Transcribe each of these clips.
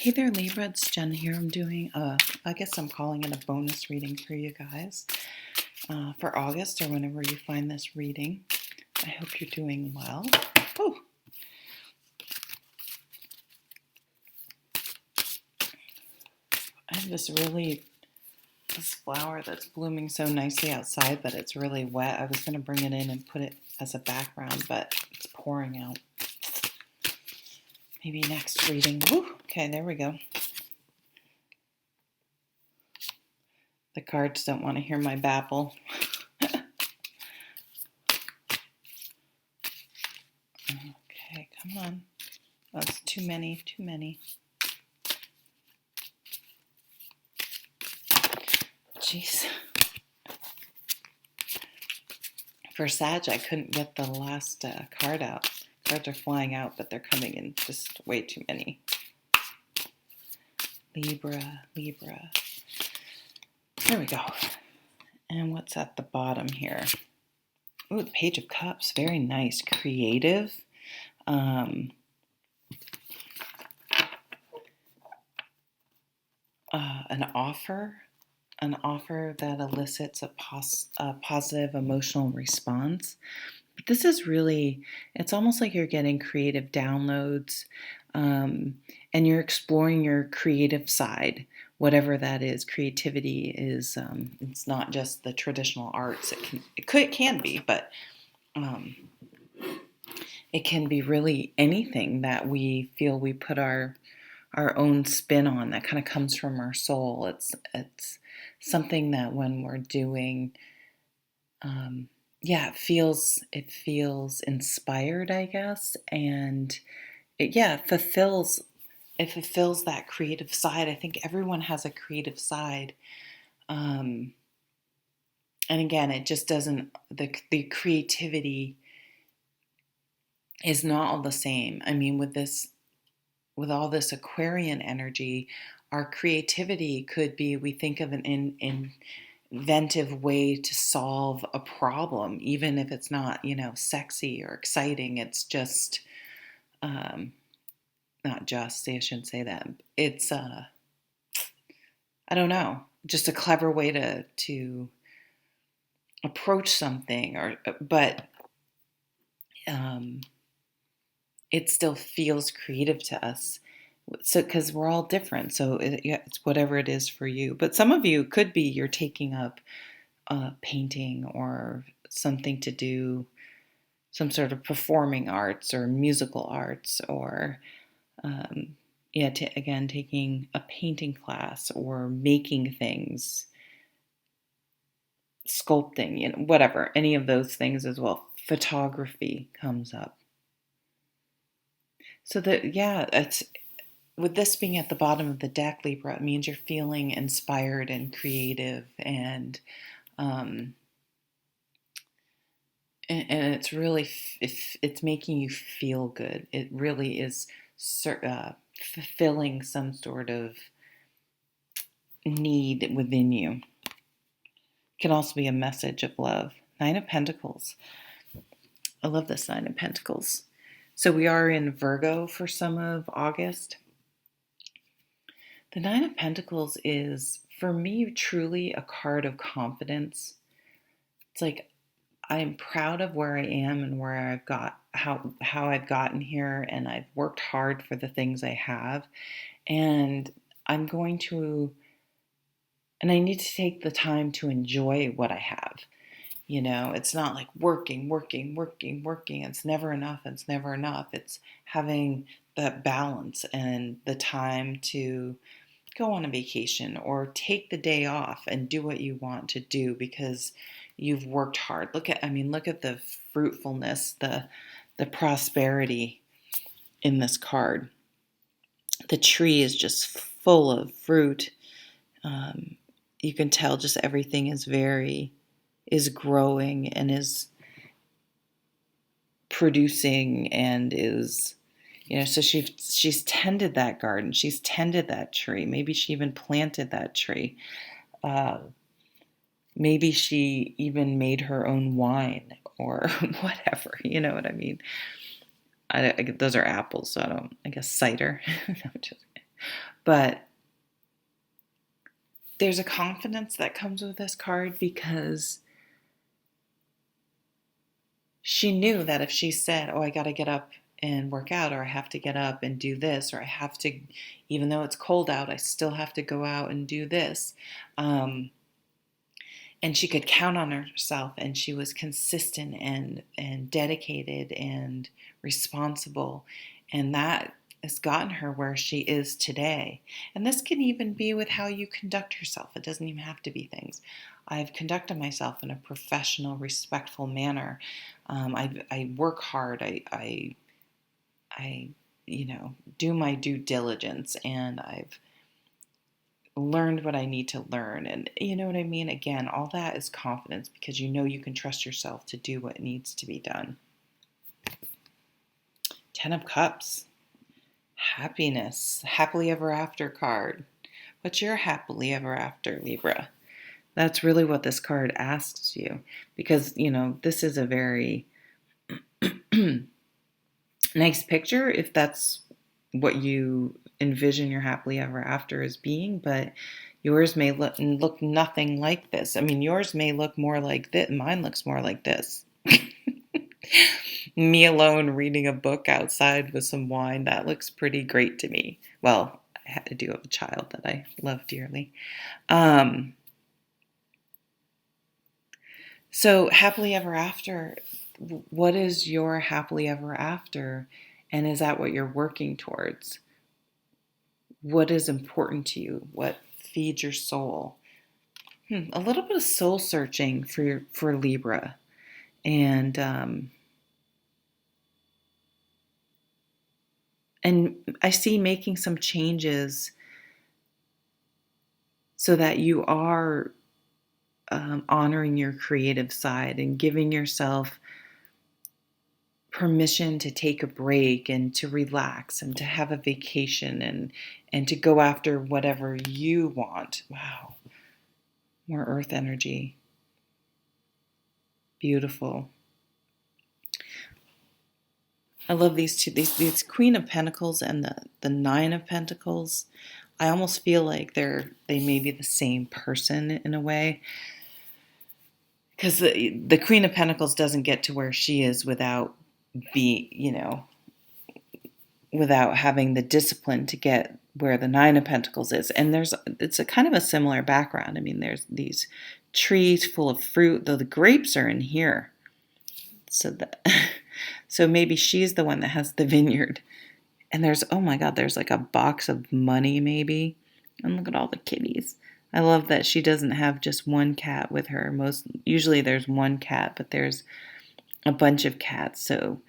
Hey there, Libra. It's Jen here. I'm doing I guess I'm calling it a bonus reading for you guys for August or whenever you find this reading. I hope you're doing well. Oh, I have this flower that's blooming so nicely outside, but it's really wet. I was going to bring it in and put it as a background, but it's pouring out. Maybe next reading. Woo, okay, there we go. The cards don't want to hear my babble. Okay, come on. That's too many. Jeez. For Sag, I couldn't get the last card out. Cards are flying out, but they're coming in just way too many. Libra. There we go. And what's at the bottom here? Ooh, the Page of Cups. Very nice. Creative. An offer that elicits a positive emotional response. But this is really, it's almost like you're getting creative downloads, and you're exploring your creative side, whatever that is. Creativity is, it's not just the traditional arts. It can be, but it can be really anything that we feel we put our own spin on that kind of comes from our soul. It's something that when we're doing, it feels inspired, I guess, and it fulfills that creative side. I think everyone has a creative side, and again, it just doesn't, the creativity is not all the same. I mean, with all this Aquarian energy, our creativity could be, we think of an inventive way to solve a problem, even if it's not, sexy or exciting. It's just, not just, I shouldn't say that. It's, I don't know, just a clever way to approach something, but it still feels creative to us. So, because we're all different, so it's whatever it is for you. But some of you could be you're taking up painting or something to do, some sort of performing arts or musical arts, or again, taking a painting class or making things, sculpting, whatever, any of those things as well. Photography comes up. So it's, with this being at the bottom of the deck, Libra, it means you're feeling inspired and creative, and it's really, it's making you feel good. It really is fulfilling some sort of need within you. It can also be a message of love. Nine of Pentacles. I love this Nine of Pentacles. So we are in Virgo for some of August. The Nine of Pentacles is, for me, truly a card of confidence. It's like, I'm proud of where I am and where I've got, how I've gotten here, and I've worked hard for the things I have, and I'm going to, and I need to take the time to enjoy what I have. It's not like working. It's never enough. It's having that balance and the time to go on a vacation or take the day off and do what you want to do because you've worked hard. Look at the fruitfulness, the prosperity in this card. The tree is just full of fruit. You can tell just everything is growing and is producing and is, so she's tended that garden. She's tended that tree. Maybe she even planted that tree. Maybe she even made her own wine or whatever. You know what I mean? Those are apples, so I guess cider. But there's a confidence that comes with this card because she knew that if she said, oh, I got to get up and work out, or I have to get up and do this, or I have to, even though it's cold out, I still have to go out and do this. And she could count on herself, and she was consistent and dedicated and responsible. And that has gotten her where she is today. And this can even be with how you conduct yourself. It doesn't even have to be things. I've conducted myself in a professional, respectful manner. I work hard. I do my due diligence, and I've learned what I need to learn. And you know what I mean? Again, all that is confidence because you know you can trust yourself to do what needs to be done. 10 of Cups. Happiness. Happily ever after card. What's your happily ever after, Libra? That's really what this card asks you. Because, this is a very nice picture if that's what you envision your happily ever after as being, but yours may look nothing like this. I mean, yours may look more like this. Mine looks more like this. Me alone reading a book outside with some wine, that looks pretty great to me. Well, I do have a child that I love dearly. So happily ever after, what is your happily ever after? And is that what you're working towards? What is important to you? What feeds your soul? A little bit of soul searching for Libra. And I see making some changes so that you are honoring your creative side and giving yourself permission to take a break and to relax and to have a vacation and to go after whatever you want. Wow. More earth energy. Beautiful. I love these two. These Queen of Pentacles and the Nine of Pentacles. I almost feel like they may be the same person in a way. Because the Queen of Pentacles doesn't get to where she is without without having the discipline to get where the Nine of Pentacles is. And it's a kind of a similar background. I mean, there's these trees full of fruit, though the grapes are in here. So maybe she's the one that has the vineyard. And oh my God, there's like a box of money maybe. And look at all the kitties. I love that she doesn't have just one cat with her. Usually there's one cat, but there's a bunch of cats. So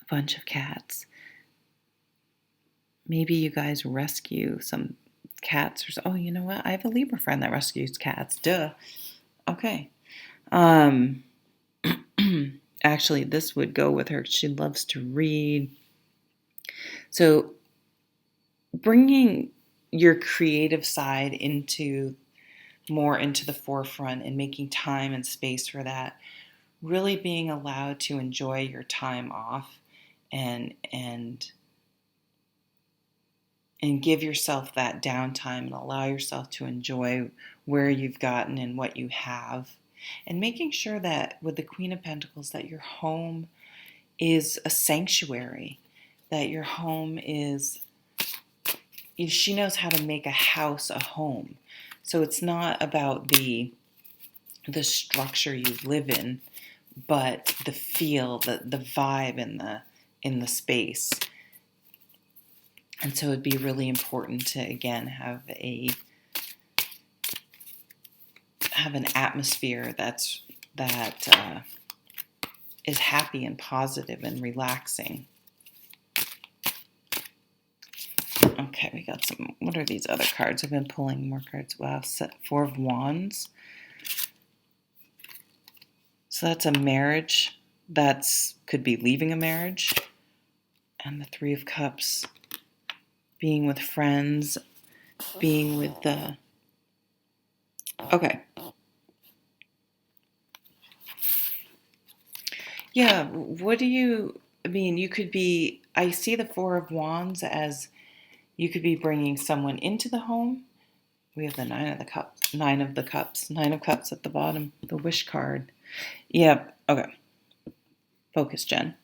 a bunch of cats. Maybe you guys rescue some cats. Oh, you know what? I have a Libra friend that rescues cats. Duh. Okay. Actually, this would go with her. She loves to read. So bringing your creative side more into the forefront and making time and space for that, really being allowed to enjoy your time off and give yourself that downtime and allow yourself to enjoy where you've gotten and what you have. And making sure that with the Queen of Pentacles that your home is a sanctuary, that your home she knows how to make a house a home. So it's not about the structure you live in, but the feel, the vibe in the space. And so it'd be really important to, again, have an atmosphere that is happy and positive and relaxing. Okay, we got some. What are these other cards? I've been pulling more cards. Wow, Four of Wands. So that's a marriage. Could be leaving a marriage. And the Three of Cups. Being with friends. Being with the... Okay. Yeah, what do you I mean, I see the Four of Wands as you could be bringing someone into the home. We have the Nine of Cups at the bottom, the Wish card. Yep. Okay. Focus, Jen.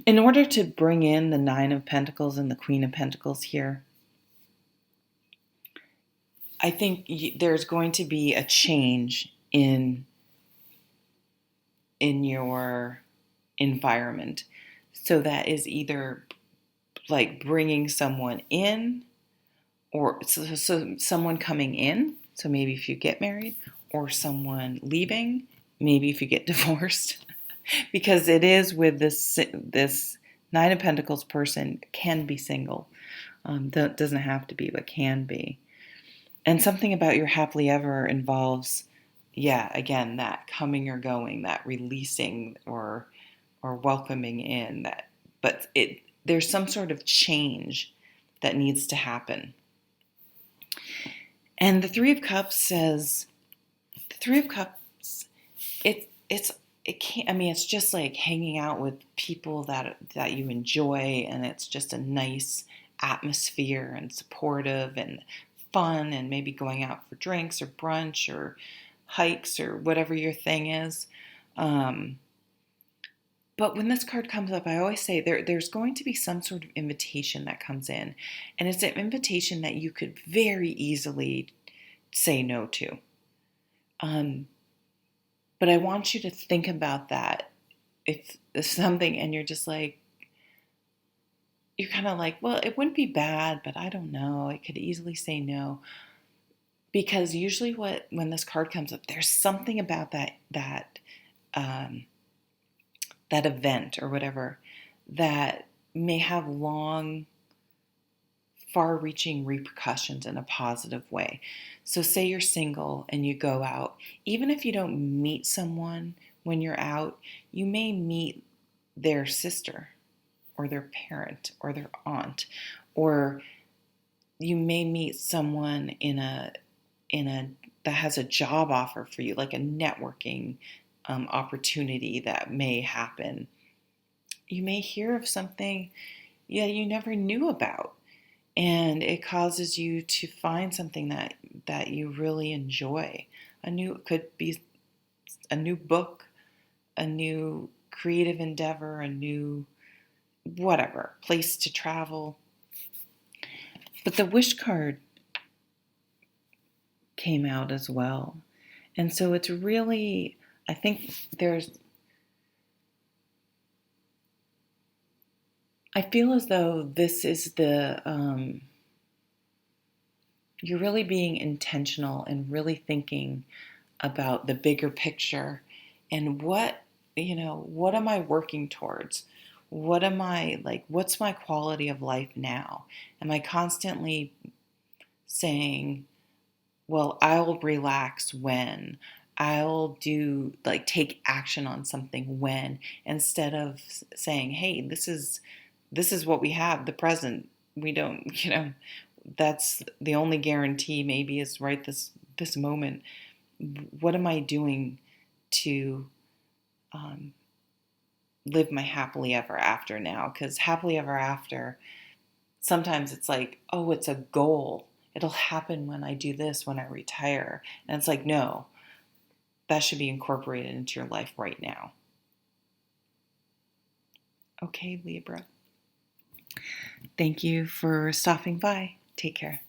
In order to bring in the Nine of Pentacles and the Queen of Pentacles here, I think there's going to be a change in your environment. So that is either like bringing someone in, or so someone coming in. So maybe if you get married, or someone leaving, maybe if you get divorced. Because it is with this Nine of Pentacles person can be single. Doesn't have to be, but can be. And something about your happily ever involves, yeah, again, that coming or going, that releasing or welcoming in. But there's some sort of change that needs to happen. And the Three of Cups says, it can't. I mean, it's just like hanging out with people that you enjoy, and it's just a nice atmosphere and supportive and fun, and maybe going out for drinks or brunch or hikes or whatever your thing is. But when this card comes up, I always say there's going to be some sort of invitation that comes in, and it's an invitation that you could very easily say no to. But I want you to think about that. If it's something and you're just like, you're kind of like, well, it wouldn't be bad, but I don't know. I could easily say no. Because usually when this card comes up, there's something about that event or whatever that may have long, far-reaching repercussions in a positive way. So say you're single and you go out, even if you don't meet someone when you're out, you may meet their sister or their parent or their aunt, or you may meet someone in a that has a job offer for you, like a networking opportunity that may happen. You may hear of something you never knew about. And it causes you to find something that you really enjoy. Could be a new book, a new creative endeavor, a new whatever, place to travel. But the Wish card came out as well. And so it's really, I think I feel as though this is you're really being intentional and really thinking about the bigger picture and what am I working towards? What am I like? What's my quality of life now? Am I constantly saying, well, I'll relax when, I'll take action on something when, instead of saying, hey, this is what we have, the present. We don't, that's the only guarantee maybe is right this moment. What am I doing to live my happily ever after now? Because happily ever after, sometimes it's like, oh, it's a goal. It'll happen when I do this, when I retire. And it's like, no, that should be incorporated into your life right now. Okay, Libra. Thank you for stopping by. Take care.